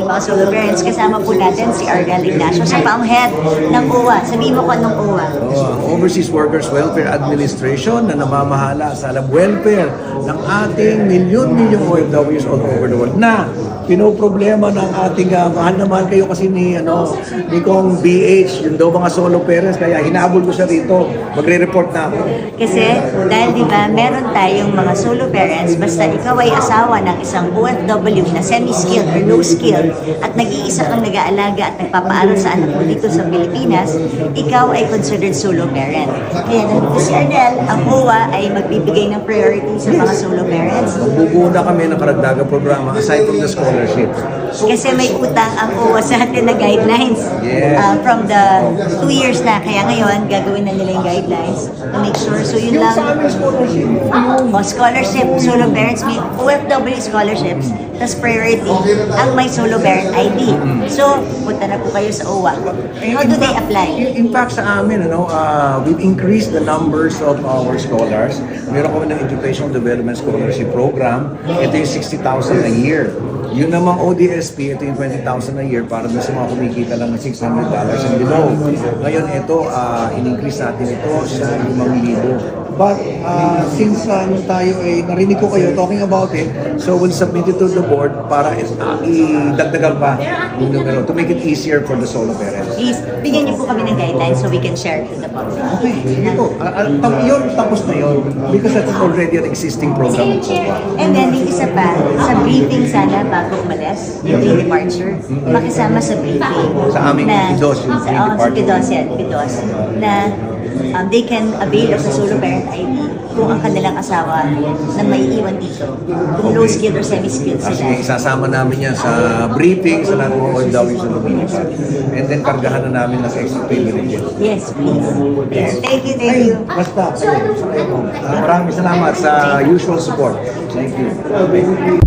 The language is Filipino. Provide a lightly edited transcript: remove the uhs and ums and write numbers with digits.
ating mga solo parents. Kasama po natin si Argel Ignacio, siya pa ang head ng OWA. Sabihin mo ko anong OWA. Ang Overseas Workers Welfare Administration na namamahala sa welfare ng ating milyon-milyong OFWs all over the world na pinoproblema ng ating mahal na mahal kayo kasi ni Kong BH, yung daw mga solo parents, kaya hinabol ko siya rito, magre-report na ako. Kasi dahil di ba meron tayong mga solo parents, basta ikaw ay asawa ng isang OFW na semi-skilled or low-skilled at nag-iisa kang nag-aalaga at nagpapaaral sa anak mo dito sa Pilipinas, ikaw ay considered solo parent. Kaya nandito si Arnel, ang OWA ay magbibigay ng priority sa mga solo parents. Magbubuo na kami ng karagdagang programa aside from the scholarship. Kasi may utang ang OWA sa atin na guidelines from the 2 years na. Kaya ngayon, gagawin na nila yung guidelines to make sure. So yun lang. Scholarship, solo parents, may OFW scholarships. Tapos priority, ang may solo parent ID. So, punta na po kayo sa OWA. How do they apply? In fact, sa amin, we've increased the numbers of our scholars. Meron kami ng Educational Development Scholarship Program. Ito yung 60,000 a year. Yun namang ODSP, ito yung 20,000 a year para doon sa mga kumikita lang ng $600 and below. Ngayon, ito, in-increase natin ito sa 5,000. But since tayo narinig ko kayo talking about it, so we'll submit it to the board para idagdagan pa yung numero to make it easier for the solo parents. Please, bigyan niyo po kami ng guidelines so we can share it to the public. Okay, ito. Yun, tapos na yun. Because that's already an existing program. And then, yung isa pa, sa briefing sana bago umalis, yung departure, makisama sa briefing. Sa aming PIDOS, yung sa PIDOS yan, PIDOS, na they can avail of the solo parent ID kung ang kanilang asawa na may iwan dito. Kung low-skilled or semi-skilled Kasi sila. isasama namin yan sa briefing sa lahat ng mga OFW sa Lumilipan. And then kargahan na namin ng extra privilege. Yes, please. Thank you, thank you. Basta. Maraming salamat sa usual support. Thank you.